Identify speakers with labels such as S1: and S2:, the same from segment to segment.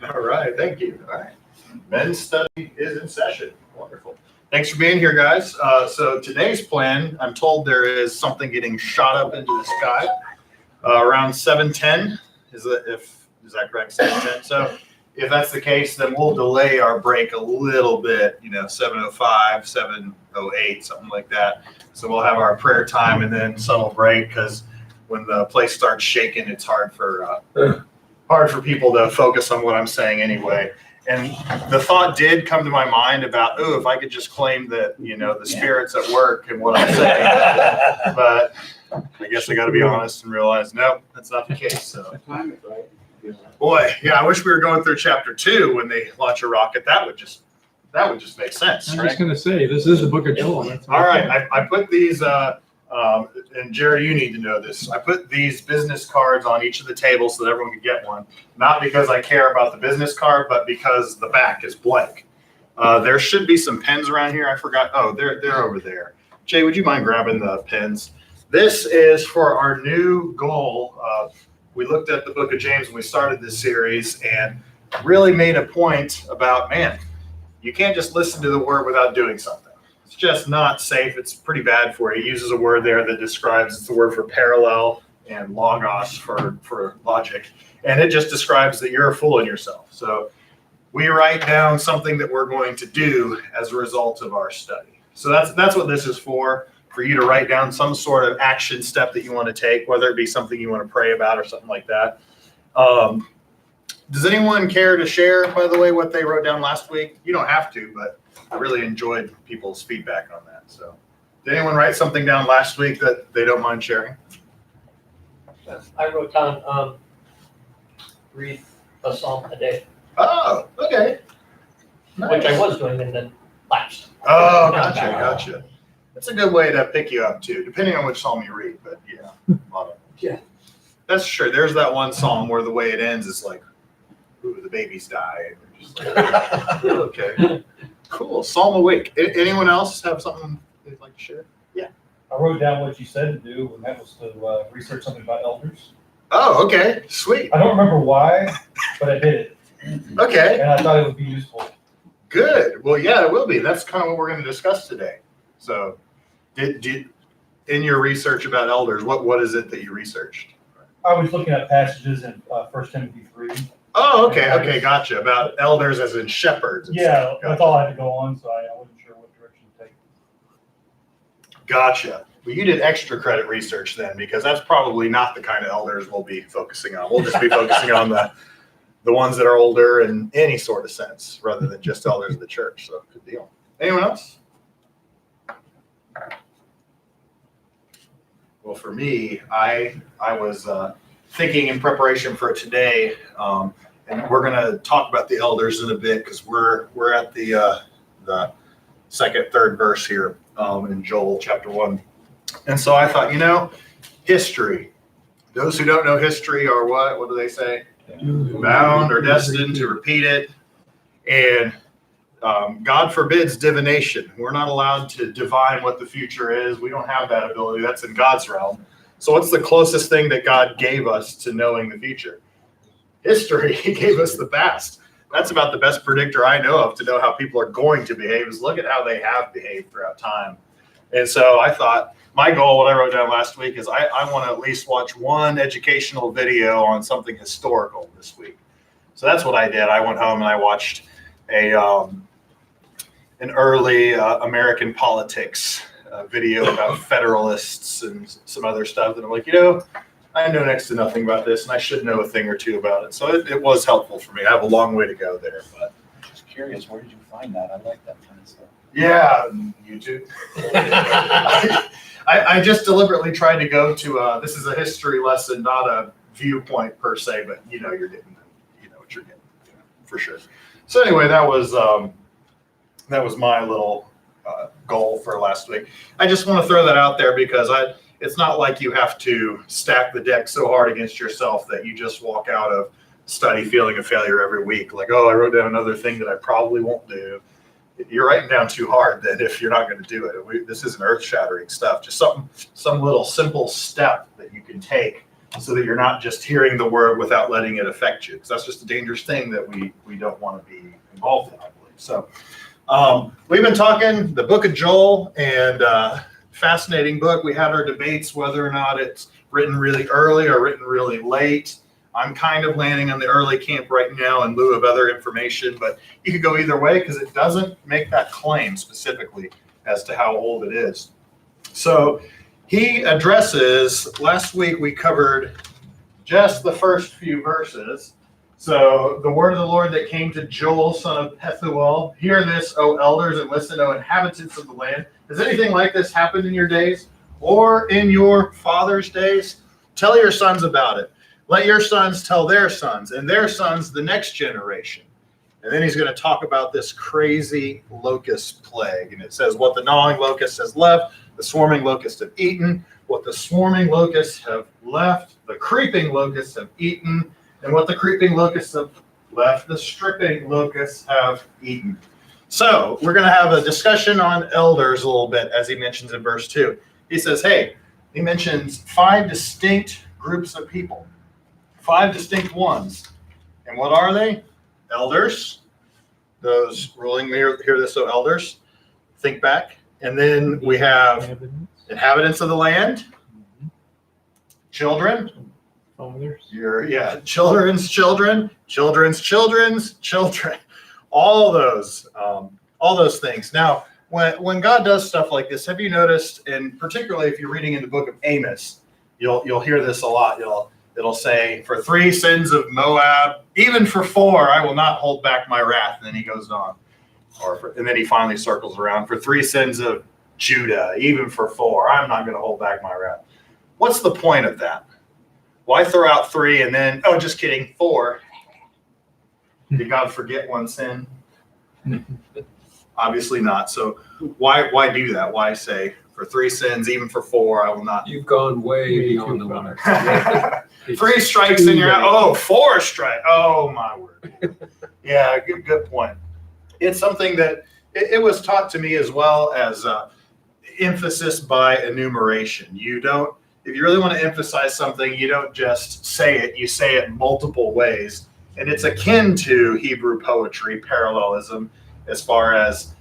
S1: All right, thank you. All right. Men's study is in session. Wonderful. Thanks for being here, guys. So today's plan, I'm told there is something getting shot up into the sky around 7:10. Is that correct? 7:10. So if that's the case, then we'll delay our break a little bit, 7:05, 7:08, something like that. So we'll have our prayer time and then subtle break, because when the place starts shaking, it's hard for people to focus on what I'm saying anyway. And the thought did come to my mind about, if I could just claim that, the Spirit's at work and what I'm saying. But I guess I got to be honest and realize, no, that's not the case. So, boy, I wish we were going through chapter 2 when they launch a rocket. That would just make sense.
S2: I'm just going to say, this is the book of Joel.
S1: All right, I put these. And Jerry, you need to know this. I put these business cards on each of the tables so that everyone could get one. Not because I care about the business card, but because the back is blank. There should be some pens around here. I forgot. Oh, they're over there. Jay, would you mind grabbing the pens? This is for our new goal. We looked at the book of James when we started this series and really made a point about, man, you can't just listen to the word without doing something. It's just not safe. It's pretty bad for you. He uses a word there that describes, it's the word for parallel and logos for logic. And it just describes that you're fooling yourself. So we write down something that we're going to do as a result of our study. So that's what this is for you to write down some sort of action step that you want to take, whether it be something you want to pray about or something like that. Does anyone care to share, by the way, what they wrote down last week? You don't have to, but I really enjoyed people's feedback on that. So did anyone write something down last week that they don't mind sharing?
S3: I wrote down read a psalm a day.
S1: Oh, okay. Nice.
S3: Which I was doing and then lapsed.
S1: Oh, gotcha. That's a good way to pick you up too, depending on which psalm you read. But yeah, a lot of them.
S3: Yeah.
S1: That's sure. There's that one psalm where the way it ends is like, ooh, the babies die. And you're just like, okay. Cool. Psalm awake. Anyone else have something they'd like to share? Yeah.
S4: I wrote down what you said to do, and that was to research something about elders.
S1: Oh, okay. Sweet.
S4: I don't remember why, but I did it.
S1: Okay.
S4: And I thought it would be useful.
S1: Good. Well, yeah, it will be. That's kind of what we're going to discuss today. So, did in your research about elders, what is it that you researched?
S4: I was looking at passages in 1 Timothy 3.
S1: Oh, okay, gotcha. About elders as in shepherds.
S4: Yeah, that's all I had to go on, so I wasn't sure what direction to take.
S1: Gotcha. Well, you did extra credit research then, because that's probably not the kind of elders we'll be focusing on. We'll just be focusing on the ones that are older in any sort of sense, rather than just elders of the church. So, good deal. Anyone else? Well, for me, I was thinking in preparation for today, and we're going to talk about the elders in a bit, because we're at the second, third verse here in Joel chapter 1. And so I thought, history. Those who don't know history are what? What do they say? Bound or destined to repeat it. And God forbids divination. We're not allowed to divine what the future is. We don't have that ability. That's in God's realm. So what's the closest thing that God gave us to knowing the future? History. He gave us the past. That's about the best predictor I know of to know how people are going to behave, is look at how they have behaved throughout time. And so I thought, my goal, what I wrote down last week, is I want to at least watch one educational video on something historical this week. So that's what I did. I went home and I watched an early American politics video about Federalists and some other stuff. And I'm like, I know next to nothing about this, and I should know a thing or two about it. So it was helpful for me. I have a long way to go there. But
S5: just curious, where did you find that? I like that kind of stuff.
S1: Yeah, YouTube. I just deliberately tried to go to this is a history lesson, not a viewpoint per se, but you're getting, what you're getting, for sure. So anyway, that was my little goal for last week. I just want to throw that out there because it's not like you have to stack the deck so hard against yourself that you just walk out of study feeling a failure every week. Like, I wrote down another thing that I probably won't do. You're writing down too hard then if you're not going to do it. This isn't earth-shattering stuff. Just some little simple step that you can take so that you're not just hearing the word without letting it affect you. Because that's just a dangerous thing that we don't want to be involved in, I believe. So we've been talking the book of Joel, and fascinating book. We had our debates whether or not it's written really early or written really late. I'm kind of landing on the early camp right now in lieu of other information, but you could go either way because it doesn't make that claim specifically as to how old it is. So he addresses, last week we covered just the first few verses. So the word of the Lord that came to Joel, son of Pethuel, hear this, O elders, and listen, O inhabitants of the land. Has anything like this happened in your days or in your father's days? Tell your sons about it. Let your sons tell their sons, and their sons the next generation. And then he's going to talk about this crazy locust plague. And it says, what the gnawing locust has left, the swarming locusts have eaten. What the swarming locusts have left, the creeping locusts have eaten. And what the creeping locusts have left, the stripping locusts have eaten. So we're going to have a discussion on elders a little bit, as he mentions in verse 2. He says, hey, he mentions 5 distinct groups of people. 5 distinct ones. And what are they? Elders. Those ruling, hear this, so elders. Think back. And then we have inhabitants of the land. Children.
S2: Fathers.
S1: Children's children. Children's children's children. All those things. Now, when God does stuff like this, have you noticed, and particularly if you're reading in the book of Amos, you'll hear this a lot. It'll say, for 3 sins of Moab, even for 4, I will not hold back my wrath. And then he goes on. And then he finally circles around. For 3 sins of Judah, even for 4, I'm not going to hold back my wrath. What's the point of that? Why throw out 3 and then, oh, just kidding, 4? Did God forget one sin? Obviously not. So why do that? Why say, for 3 sins, even for 4, I will not?
S6: You've gone way beyond the limit.
S1: 3 strikes and you're out. Oh, 4 strikes. Oh, my word. Yeah, good point. It's something that it was taught to me as well as emphasis by enumeration. If you really want to emphasize something, you don't just say it, you say it multiple ways. And it's akin to Hebrew poetry, parallelism, as far as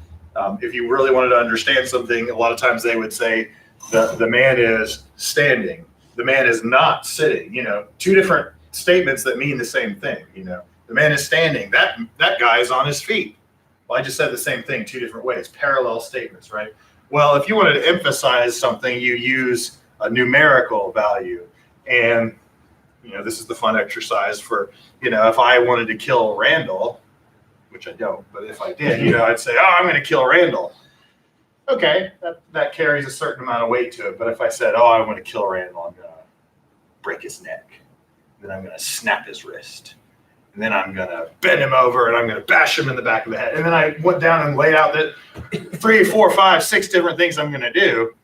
S1: if you really wanted to understand something, a lot of times they would say the man is standing, the man is not sitting, 2 different statements that mean the same thing, the man is standing, that guy is on his feet. Well, I just said the same thing 2 different ways, parallel statements, right? Well, if you wanted to emphasize something, you use a numerical value. And, this is the fun exercise for, if I wanted to kill Randall, which I don't, but if I did, I'd say, oh, I'm going to kill Randall. Okay, that carries a certain amount of weight to it. But if I said, oh, I want to kill Randall, I'm going to break his neck. Then I'm going to snap his wrist. And then I'm going to bend him over and I'm going to bash him in the back of the head. And then I went down and laid out that 3, 4, 5, 6 different things I'm going to do.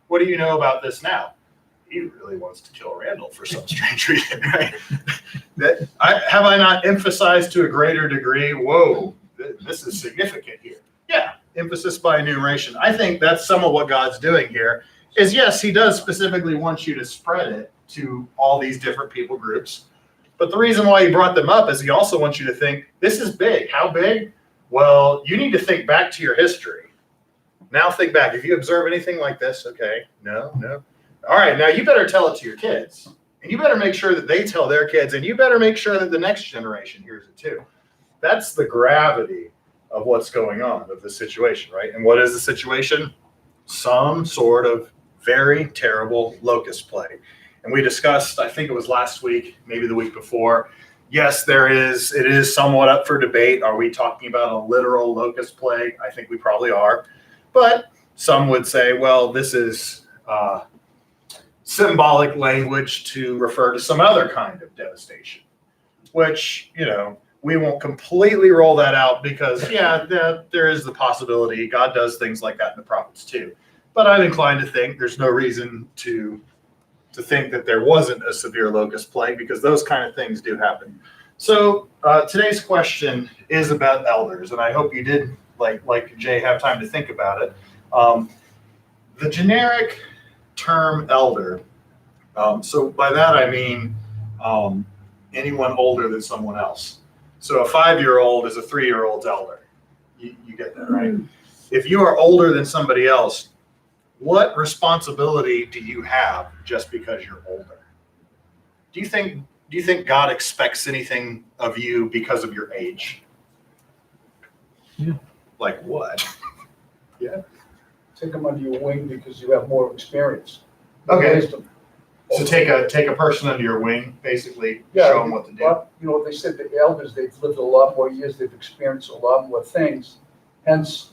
S1: What do you know about this now? He really wants to kill Randall for some strange reason, right? Have I not emphasized to a greater degree, whoa, this is significant here? Yeah, emphasis by enumeration. I think that's some of what God's doing here is, yes, he does specifically want you to spread it to all these different people groups. But the reason why he brought them up is he also wants you to think, this is big. How big? Well, you need to think back to your history. Now think back. If you observe anything like this, okay, no. All right, now you better tell it to your kids. And you better make sure that they tell their kids. And you better make sure that the next generation hears it too. That's the gravity of what's going on, of the situation, right? And what is the situation? Some sort of very terrible locust plague. And we discussed, I think it was last week, maybe the week before. Yes, it is somewhat up for debate. Are we talking about a literal locust plague? I think we probably are. But some would say, well, this is symbolic language to refer to some other kind of devastation, which, we won't completely roll that out because, there is the possibility God does things like that in the prophets too. But I'm inclined to think there's no reason to think that there wasn't a severe locust plague because those kind of things do happen. So today's question is about elders, and I hope you did, like Jay, have time to think about it. The generic term elder So by that, I mean anyone older than someone else. So a 5-year-old is a 3-year-old's elder. You get that, right? If you are older than somebody else, what responsibility do you have just because you're older? Do you think God expects anything of you because of your age?
S2: Yeah.
S1: Like what?
S7: Take them under your wing because you have more experience.
S1: Okay.
S7: Wisdom.
S1: So take a person under your wing, basically,
S7: Yeah,
S1: show them what to do.
S7: But, they said the elders, they've lived a lot more years, they've experienced a lot more things. Hence,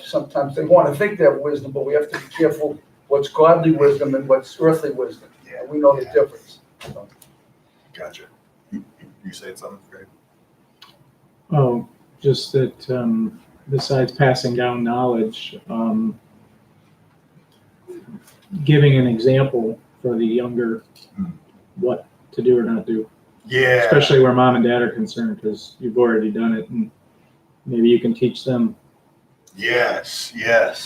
S7: sometimes they want to think they have wisdom, but we have to be careful what's godly wisdom and what's earthly wisdom.
S1: Yeah.
S7: And we know the difference. So,
S1: Gotcha. You saying something? Great.
S2: Oh, just that besides passing down knowledge, giving an example for the younger what to do or not do,
S1: Yeah.
S2: especially where mom and dad are concerned, because you've already done it, and maybe you can teach them
S1: Yes.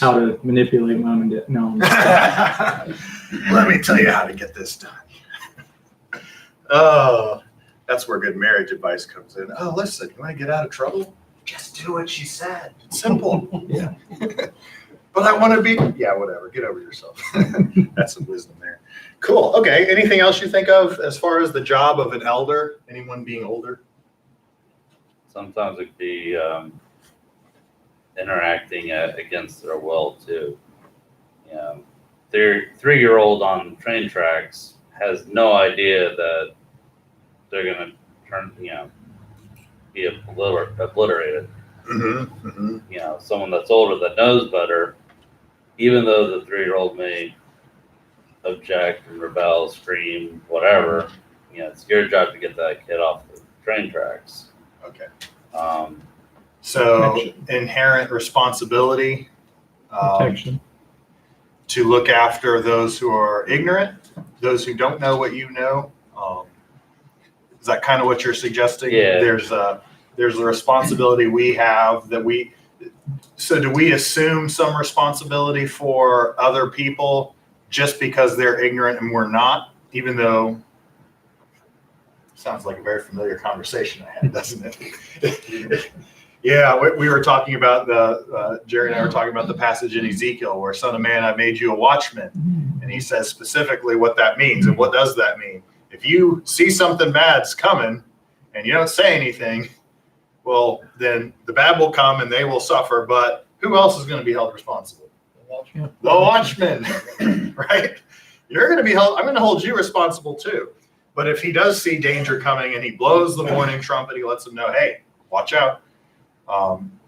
S2: how to manipulate mom and dad. No,
S1: Let me tell you how to get this done. Oh, that's where good marriage advice comes in. Oh, listen, you want to get out of trouble? Just do what she said. It's simple.
S2: Yeah.
S1: But I want to be, whatever. Get over yourself. That's some wisdom there. Cool. Okay. Anything else you think of as far as the job of an elder? Anyone being older?
S8: Sometimes it could be interacting against their will too. Their 3-year-old on train tracks has no idea that they're gonna be obliterated.
S1: Mm-hmm.
S8: Someone that's older that knows better, even though the 3-year-old may object and rebel, scream, whatever, it's your job to get that kid off the train tracks.
S1: Okay.
S8: Um,
S1: So inherent responsibility
S2: protection.
S1: to look after those who are ignorant, those who don't know what you know. Is that kind of what you're suggesting?
S8: Yeah.
S1: There's a responsibility we have so do we assume some responsibility for other people just because they're ignorant and we're not, even though sounds like a very familiar conversation I had, doesn't it? Yeah, we were talking about Jerry and I were talking about the passage in Ezekiel where, Son of Man, I made you a watchman. And he says specifically what that means. And what does that mean? If you see something bad's coming and you don't say anything, well, then the bad will come and they will suffer. But who else is going to be held responsible? The watchman, right? You're going to be held. I'm going to hold you responsible too. But if he does see danger coming and he blows the warning trumpet, he lets them know, hey, watch out.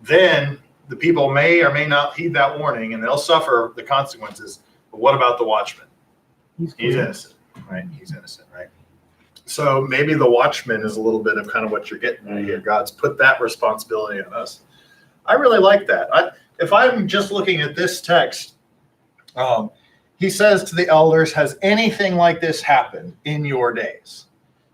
S1: Then the people may or may not heed that warning and they'll suffer the consequences. But what about the watchman? He's innocent, right? He's innocent, right? So maybe the watchman is a little bit of kind of what you're getting at here. God's put that responsibility on us. I really like that. If I'm just looking at this text, he says to the elders, has anything like this happened in your days?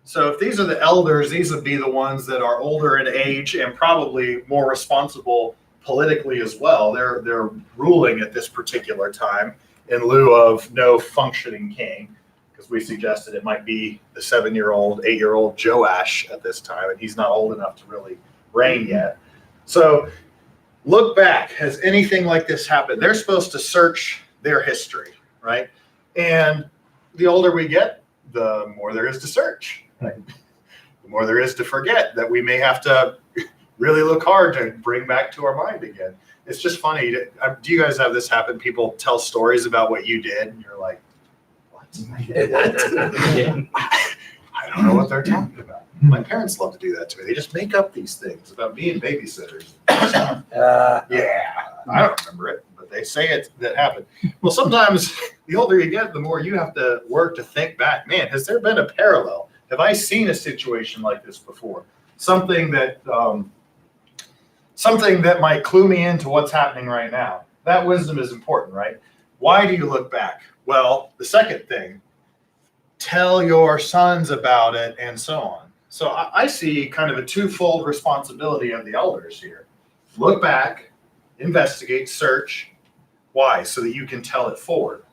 S1: So if these are the elders, these would be the ones that are older in age and probably more responsible politically as well. They're ruling at this particular time in lieu of no functioning king, because we suggested it might be the 7-year-old, 8-year-old Joash at this time, and he's not old enough to really reign yet. So look back. Has anything like this happened? They're supposed to search their history, right? And the older we get, the more there is to search, right? The more there is to forget that we may have to really look hard to bring back to our mind again. It's just funny. Do you guys have this happen? People tell stories about what you did, and you're like, what? I don't know what they're talking about. My parents love to do that to me. They just make up these things about me and babysitters. Yeah, I don't remember it, but they say that happened. Well, sometimes the older you get, the more you have to work to think back. Man, has there been a parallel? Have I seen a situation like this before? Something that might clue me into what's happening right now. That wisdom is important, right? Why do you look back? Well, the second thing, tell your sons about it and so on. So I see kind of a twofold responsibility of the elders here. Look back, investigate, search. Why? So that you can tell it forward.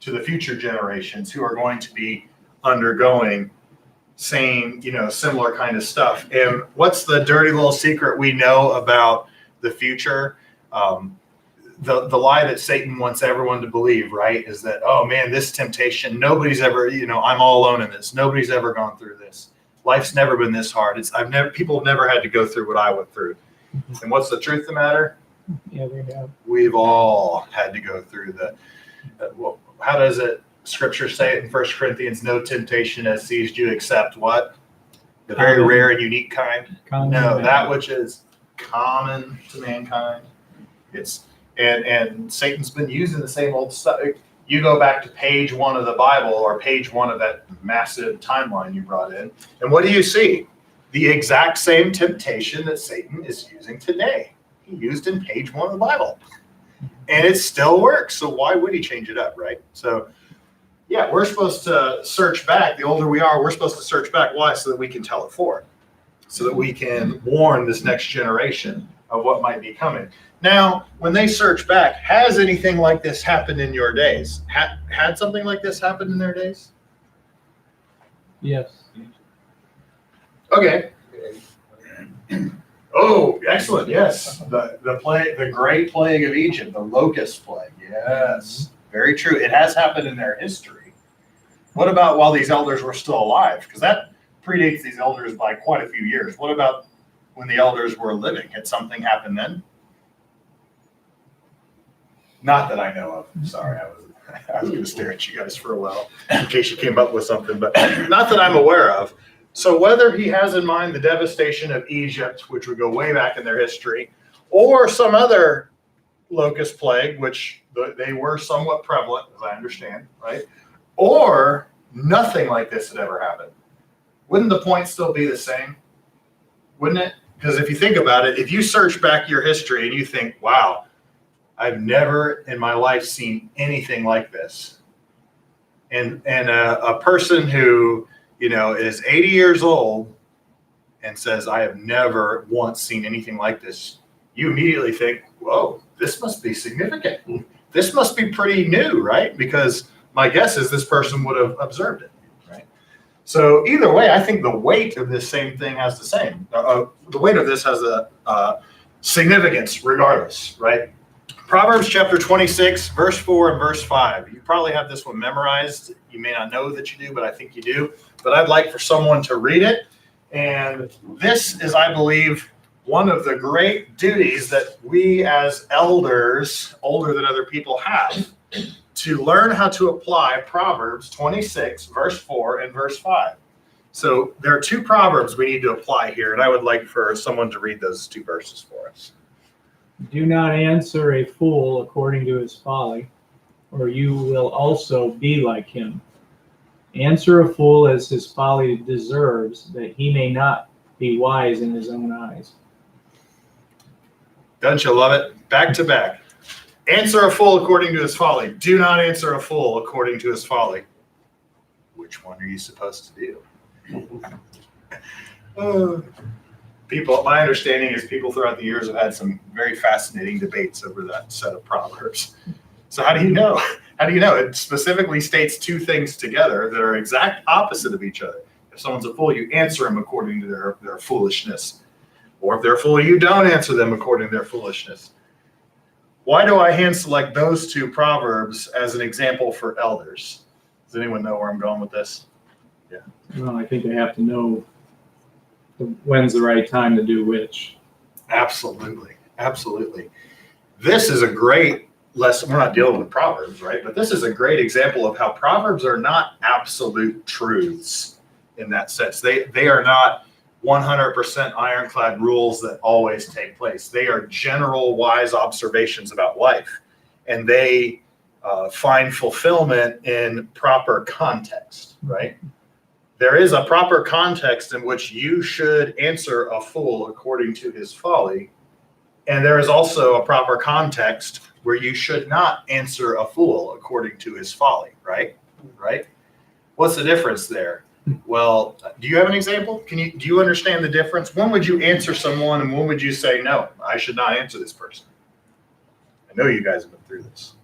S1: to the future generations who are going to be undergoing same, similar kind of stuff. And what's the dirty little secret we know about the future? The lie that Satan wants everyone to believe, right, is that, oh man, this temptation, nobody's ever, I'm all alone in this. Nobody's ever gone through this. Life's never been this hard. People have never had to go through what I went through. And what's the truth of the matter?
S2: Yeah, we have.
S1: We've all had to go through how does it, Scripture say it in 1 Corinthians, no temptation has seized you except what? The very rare and unique kind? No, that which is common to mankind. And Satan's been using the same old stuff. You go back to page 1 of the Bible or page 1 of that massive timeline you brought in, and what do you see? The exact same temptation that Satan is using today. He used in page 1 of the Bible. And it still works. So why would he change it up, right? So, yeah, we're supposed to search back. The older we are, we're supposed to search back. Why? So that we can tell it forward. So that we can warn this next generation of what might be coming. Now, when they search back, has anything like this happened in your days? Had something like this happened in their days?
S2: Yes.
S1: Okay. Oh, excellent. Yes. The great plague of Egypt, the locust plague. Yes. Very true. It has happened in their history. What about while these elders were still alive? Because that predates these elders by quite a few years. What about when the elders were living? Had something happened then? Not that I know of. Sorry, I was going to stare at you guys for a while in case you came up with something, but not that I'm aware of. So whether he has in mind the devastation of Egypt, which would go way back in their history, or some other locust plague, which they were somewhat prevalent, as I understand, right? Or nothing like this had ever happened. Wouldn't the point still be the same? Wouldn't it? Because if you think about it, if you search back your history and you think, wow, I've never in my life seen anything like this. And a person who, is 80 years old and says, I have never once seen anything like this, you immediately think, whoa, this must be significant. This must be pretty new, right? Because my guess is this person would have observed it, right? So either way, I think the weight of this same thing has the weight of this has a significance regardless, right? Proverbs chapter 26, verse 4 and verse 5. You probably have this one memorized. You may not know that you do, but I think you do. But I'd like for someone to read it. And this is, I believe, one of the great duties that we as elders, older than other people, have to learn how to apply Proverbs 26, verse 4 and verse 5. So there are 2 proverbs we need to apply here, and I would like for someone to read those 2 verses for us.
S2: Do not answer a fool according to his folly, or you will also be like him. Answer a fool as his folly deserves, that he may not be wise in his own eyes.
S1: Don't you love it? Back to back. Answer a fool according to his folly. Do not answer a fool according to his folly. Which one are you supposed to do? People, my understanding is people throughout the years have had some very fascinating debates over that set of proverbs. So how do you know? How do you know? It specifically states 2 things together that are exact opposite of each other. If someone's a fool, you answer them according to their foolishness. Or if they're a fool, you don't answer them according to their foolishness. Why do I hand select those 2 proverbs as an example for elders? Does anyone know where I'm going with this? Yeah.
S2: Well, I think they have to know when's the right time to do which.
S1: Absolutely. Absolutely. This is a great lesson. We're not dealing with Proverbs, right? But this is a great example of how Proverbs are not absolute truths in that sense. They are not 100% ironclad rules that always take place. They are general wise observations about life, and they find fulfillment in proper context, right? There is a proper context in which you should answer a fool according to his folly, and there is also a proper context where you should not answer a fool according to his folly, right? Right? What's the difference there? Well, do you have an example? Do you understand the difference? When would you answer someone, and when would you say, no, I should not answer this person? I know you guys have been through this.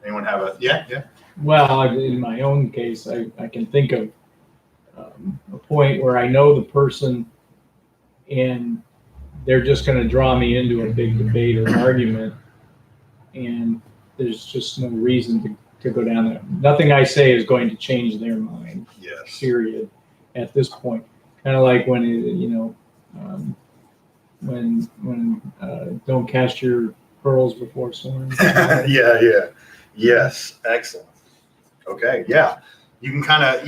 S1: Anyone have a, yeah?
S2: Well, in my own case, I can think of a point where I know the person and they're just going to draw me into a big debate or argument, and there's just no reason to go down there. Nothing I say is going to change their mind,
S1: Yes.
S2: period, at this point. Kind of like when, when don't cast your pearls before swine.
S1: Yeah. Yes. Excellent. Okay. Yeah. You can kind of,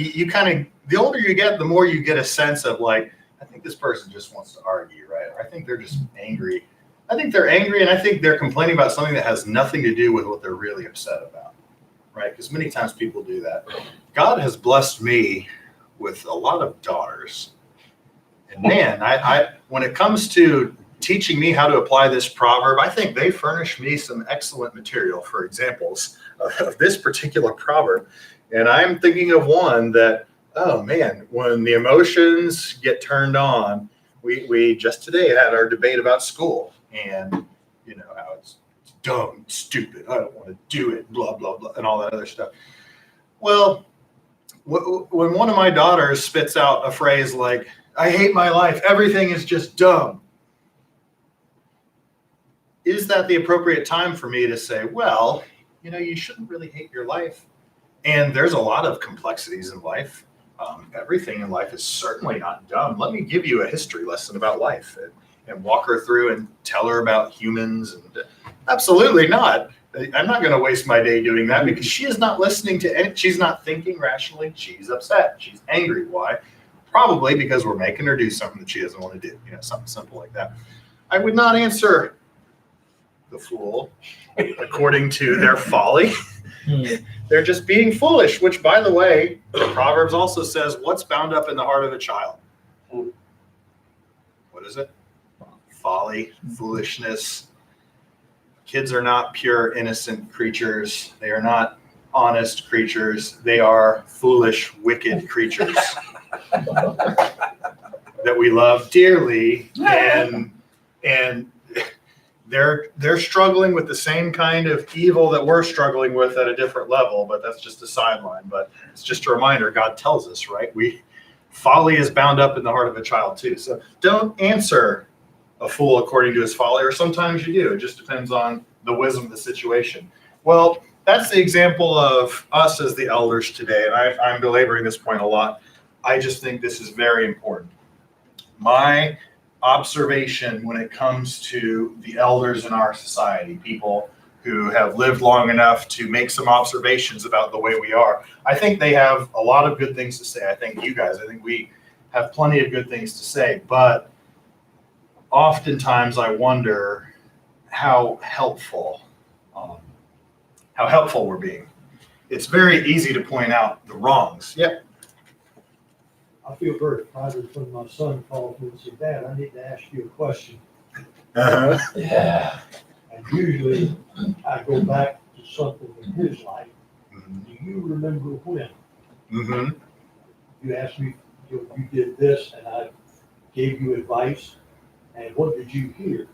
S1: the older you get, the more you get a sense of like, I think this person just wants to argue, right? Or I think they're just angry. I think they're angry, and I think they're complaining about something that has nothing to do with what they're really upset about, right? Because many times people do that. God has blessed me with a lot of daughters. And man, I when it comes to teaching me how to apply this proverb, I think they furnish me some excellent material for examples of this particular proverb. And I'm thinking of one that, oh man, when the emotions get turned on, we just today had our debate about school and how it's dumb, stupid, I don't want to do it, blah, blah, blah, and all that other stuff. Well, when one of my daughters spits out a phrase like, I hate my life, everything is just dumb, is that the appropriate time for me to say, well, you shouldn't really hate your life? And there's a lot of complexities in life. Everything in life is certainly not dumb. Let me give you a history lesson about life and walk her through and tell her about humans. And absolutely not. I'm not going to waste my day doing that because she is not listening to any, she's not thinking rationally. She's upset. She's angry. Why? Probably because we're making her do something that she doesn't want to do. Something simple like that. I would not answer the fool according to their folly. They're just being foolish, which, by the way, the Proverbs also says, what's bound up in the heart of a child? What is it? Folly, foolishness. Kids are not pure, innocent creatures. They are not honest creatures. They are foolish, wicked creatures that we love dearly. And they're struggling with the same kind of evil that we're struggling with at a different level, but that's just a sideline. But it's just a reminder, God tells us, right? Folly is bound up in the heart of a child too. So don't answer a fool according to his folly, or sometimes you do. It just depends on the wisdom of the situation. Well, that's the example of us as the elders today. And I'm belaboring this point a lot. I just think this is very important. My observation when it comes to the elders in our society, people who have lived long enough to make some observations about the way we are, I think they have a lot of good things to say. I think we have plenty of good things to say, but oftentimes I wonder how helpful we're being. It's very easy to point out the wrongs. Yeah.
S9: I feel very flattered when my son calls me and says, Dad, I need to ask you a question.
S1: Uh-huh.
S9: Yeah. And usually I go back to something in his life.
S1: Mm-hmm.
S9: Do you remember when?
S1: Mm-hmm.
S9: You asked me, you did this, and I gave you advice. And what did you hear?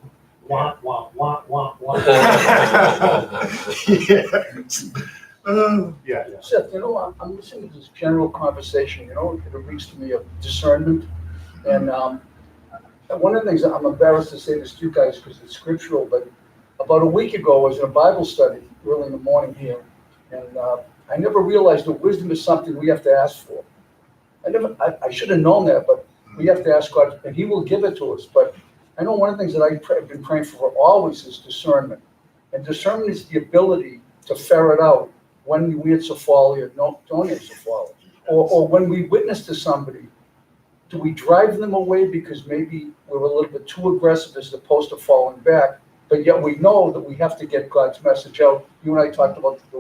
S9: Wah, wah, wah, wah, wah.
S1: Yes. Yeah.
S7: Seth, I'm listening to this general conversation, it reeks to me of discernment. And one of the things, I'm embarrassed to say this to you guys because it's scriptural, but about a week ago, I was in a Bible study early in the morning here, and I never realized that wisdom is something we have to ask for. I should have known that, but we have to ask God, and He will give it to us. But I know one of the things that I've been praying for always is discernment. And discernment is the ability to ferret out when we answer folly or don't answer folly. Or when we witness to somebody, do we drive them away because maybe we're a little bit too aggressive as opposed to falling back, but yet we know that we have to get God's message out. You and I talked about the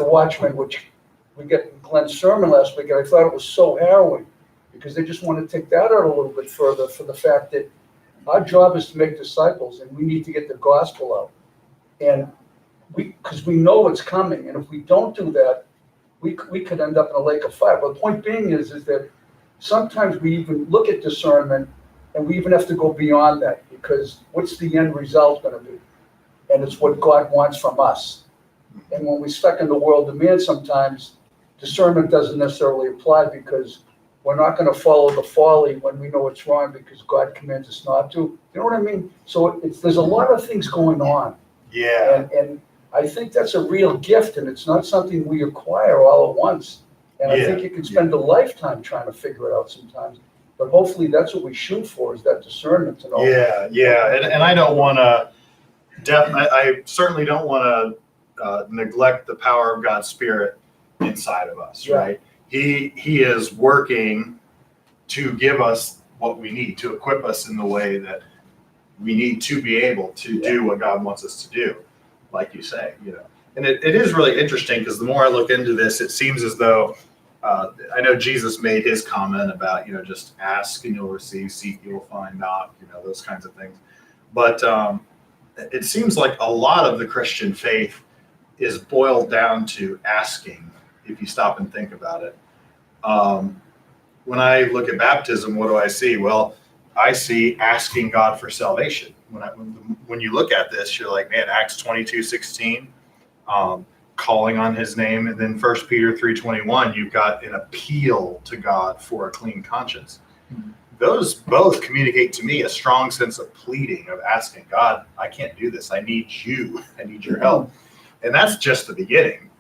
S7: Watchman, which we get in Glenn's sermon last week, and I thought it was so harrowing because they just want to take that out a little bit further for the fact that our job is to make disciples and we need to get the gospel out. And because we know it's coming, and if we don't do that, we could end up in a lake of fire. But the point being is that sometimes we even look at discernment, and we even have to go beyond that, because what's the end result going to be? And it's what God wants from us. And when we're stuck in the world demand, sometimes discernment doesn't necessarily apply because we're not gonna follow the folly when we know it's wrong because God commands us not to. You know what I mean? So there's a lot of things going on.
S1: Yeah,
S7: And I think that's a real gift, and it's not something we acquire all at once. And I think you can spend a lifetime trying to figure it out sometimes. But hopefully that's what we shoot for, is that discernment to know.
S1: yeah. And I don't want to, I certainly don't want to neglect the power of God's Spirit inside of us,
S7: Yeah.
S1: right? He is working to give us what we need, to equip us in the way that we need to be able to do what God wants us to do, like you say, you know. And it is really interesting because the more I look into this, it seems as though I know Jesus made his comment about, you know, just ask and you'll receive, seek, you'll find, knock, you know, those kinds of things. But it seems like a lot of the Christian faith is boiled down to asking, if you stop and think about it. When I look at baptism, what do I see? Well, I see asking God for salvation. When you look at this, you're like, man, Acts 22:16, calling on his name, and then 1 Peter 3:21, you've got an appeal to God for a clean conscience. Those both communicate to me a strong sense of pleading, of asking God, I can't do this. I need you. I need your help. And that's just the beginning.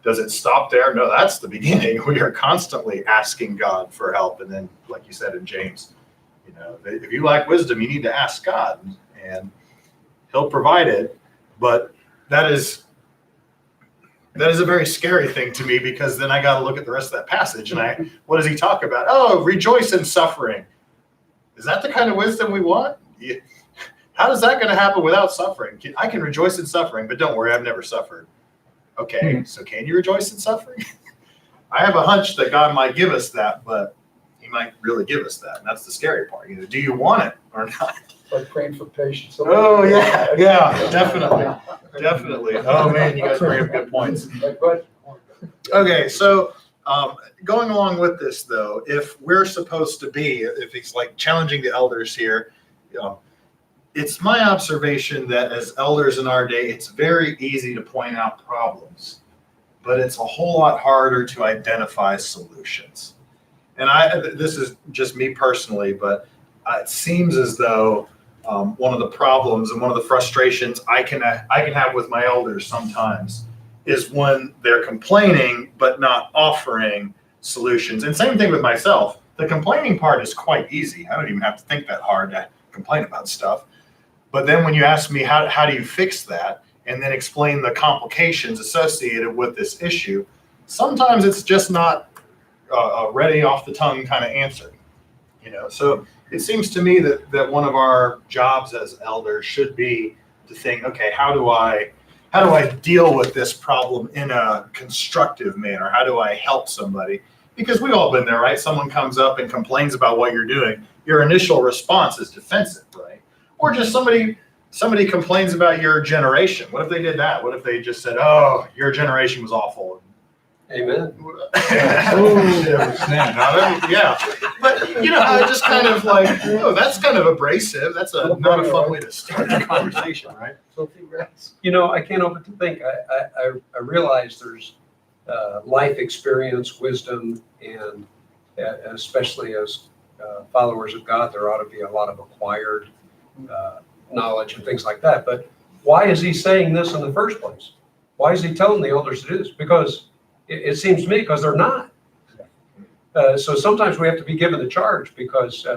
S1: Does it stop there? No, that's the beginning. We are constantly asking God for help. And then, like you said in James, you know, if you lack wisdom, you need to ask God, and he'll provide it. But that is a very scary thing to me, because then I got to look at the rest of that passage, and what does he talk about? Oh, rejoice in suffering. Is that the kind of wisdom we want? How is that going to happen without suffering? I can rejoice in suffering, but don't worry, I've never suffered. Okay, so can you rejoice in suffering? I have a hunch that God might give us that, but he might really give us that. And that's the scary part. You know, do you want it or not?
S7: Like praying for patience.
S1: Oh, yeah, definitely. Definitely. Oh, man, you guys bring up good points. Okay, so going along with this, though, if we're supposed to be, if it's like challenging the elders here, you know, it's my observation that as elders in our day, it's very easy to point out problems, but it's a whole lot harder to identify solutions. And this is just me personally, but it seems as though one of the problems and one of the frustrations I can have with my elders sometimes is when they're complaining but not offering solutions. And same thing with myself. The complaining part is quite easy. I don't even have to think that hard to complain about stuff. But then when you ask me how do you fix that, and then explain the complications associated with this issue, sometimes it's just not a ready off the tongue kind of answer. You know, so it seems to me that one of our jobs as elders should be to think, okay, how do I deal with this problem in a constructive manner? How do I help somebody? Because we've all been there, right? Someone comes up and complains about what you're doing. Your initial response is defensive, right? Or just somebody complains about your generation. What if they did that? What if they just said, oh, your generation was awful?
S6: Amen.
S1: Yeah. But, you know, I just kind of like, oh, that's kind of abrasive. That's not a fun way to start a conversation, right?
S6: You know, I can't help but to think, I realize there's life experience, wisdom, and especially as followers of God, there ought to be a lot of acquired knowledge and things like that. But why is he saying this in the first place? Why is he telling the elders to do this? Because it seems to me because they're not. So sometimes we have to be given the charge because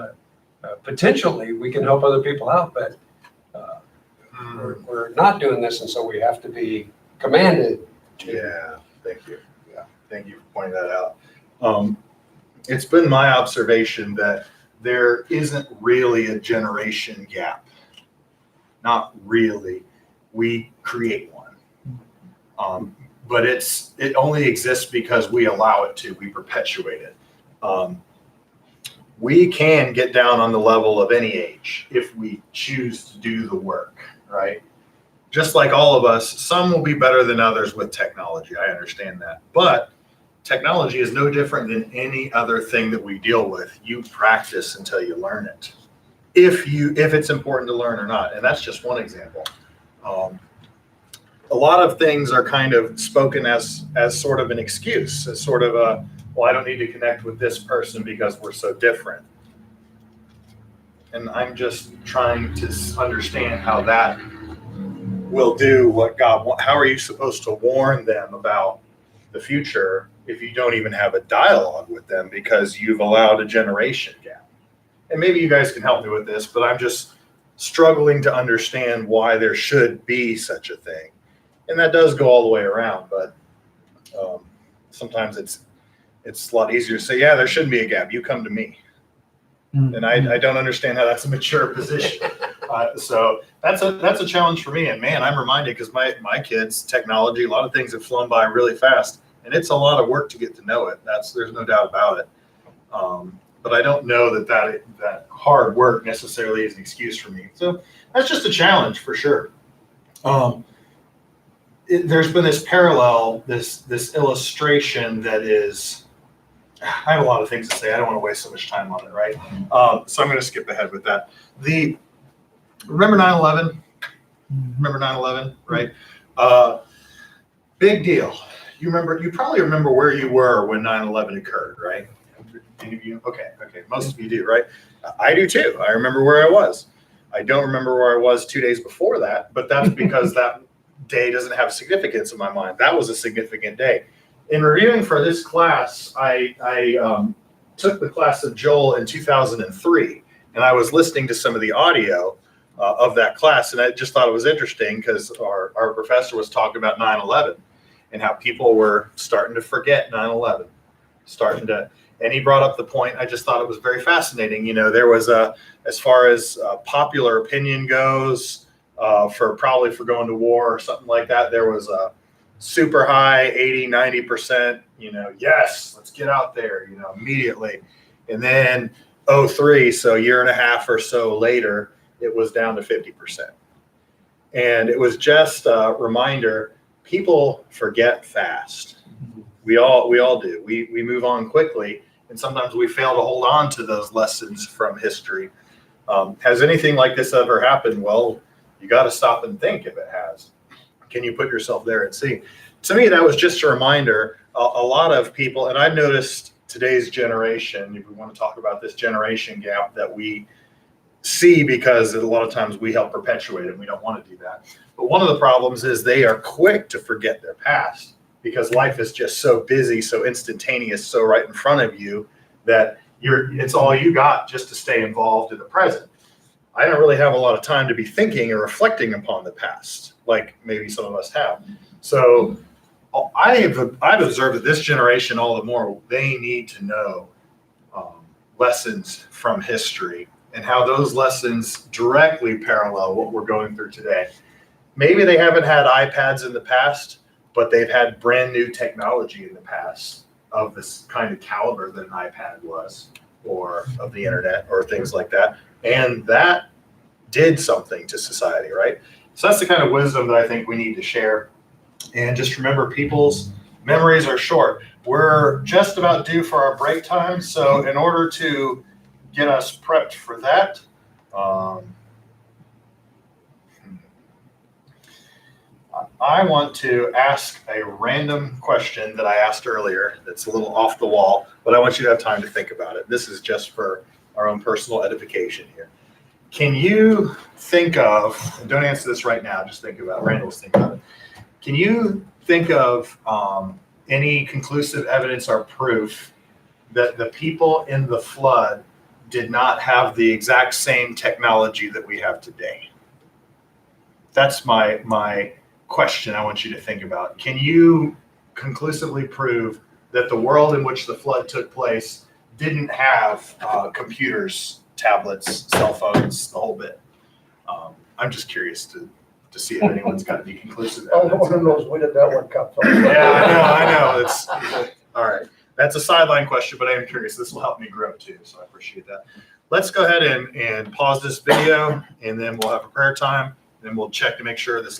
S6: potentially we can help other people out, but we're not doing this, and so we have to be commanded to.
S1: Yeah, thank you. Yeah, thank you for pointing that out. It's been my observation that there isn't really a generation gap. Not really. We create one. But it only exists because we allow it to. We perpetuate it. We can get down on the level of any age if we choose to do the work, right? Just like all of us, some will be better than others with technology. I understand that. But technology is no different than any other thing that we deal with. You practice until you learn it. If it's important to learn or not. And that's just one example. a lot of things are kind of spoken as sort of an excuse, as sort of a, well, I don't need to connect with this person because we're so different. And I'm just trying to understand how that will do what God wants. How are you supposed to warn them about the future if you don't even have a dialogue with them because you've allowed a generation gap? And maybe you guys can help me with this, but I'm just struggling to understand why there should be such a thing. And that does go all the way around, but sometimes it's a lot easier to say, yeah, there shouldn't be a gap. You come to me. And I don't understand how that's a mature position. So that's a challenge for me. And man, I'm reminded because my kids, technology, a lot of things have flown by really fast, and it's a lot of work to get to know it. There's no doubt about it. But I don't know that hard work necessarily is an excuse for me. So that's just a challenge for sure. There's been this parallel, this illustration that is. I have a lot of things to say. I don't want to waste so much time on it, right? So I'm going to skip ahead with that. Remember 9/11? Remember 9/11, right? Big deal. You probably remember where you were when 9/11 occurred, right? Any of you? Okay. Most of you do, right? I do too. I remember where I was. I don't remember where I was 2 days before that, but that's because that day doesn't have significance in my mind. That was a significant day. In reviewing for this class, I took the class of Joel in 2003, and I was listening to some of the audio of that class, and I just thought it was interesting because our professor was talking about 9/11 and how people were starting to forget 9/11, and he brought up the point. I just thought it was very fascinating. You know, there was as far as popular opinion goes, for going to war or something like that, there was a super high 80-90%, yes, let's get out there, immediately. And then 2003, so a year and a half or so later, it was down to 50%. And it was just a reminder, people forget fast. We all do. We move on quickly, and sometimes we fail to hold on to those lessons from history. Has anything like this ever happened? Well, you got to stop and think if it has. Can you put yourself there and see? To me, that was just a reminder. A lot of people, and I've noticed today's generation, if we want to talk about this generation gap that we see, because a lot of times we help perpetuate it, and we don't want to do that. But one of the problems is they are quick to forget their past because life is just so busy, so instantaneous, so right in front of you that it's all you got just to stay involved in the present. I don't really have a lot of time to be thinking or reflecting upon the past, like maybe some of us have. So I've observed that this generation, all the more, they need to know lessons from history and how those lessons directly parallel what we're going through today. Maybe they haven't had iPads in the past, but they've had brand new technology in the past of this kind of caliber that an iPad was, or of the internet, or things like that. And that did something to society, right? So that's the kind of wisdom that I think we need to share. And just remember, people's memories are short. We're just about due for our break time. So in order to get us prepped for that, I want to ask a random question that I asked earlier that's a little off the wall, but I want you to have time to think about it. This is just for our own personal edification here. Can you think of, and don't answer this right now, just think about it, Randall's thinking about it. Can you think of any conclusive evidence or proof that the people in the flood did not have the exact same technology that we have today? That's my question I want you to think about. Can you conclusively prove that the world in which the flood took place didn't have computers, tablets, cell phones, the whole bit? I'm just curious to see if anyone's got any conclusive
S7: Oh,
S1: evidence.
S7: no one knows where did that one come from.
S1: Yeah, I know. It's all right. That's a sideline question, but I am curious. This will help me grow too, so I appreciate that. Let's go ahead and pause this video, and then we'll have a prayer time, and then we'll check to make sure this line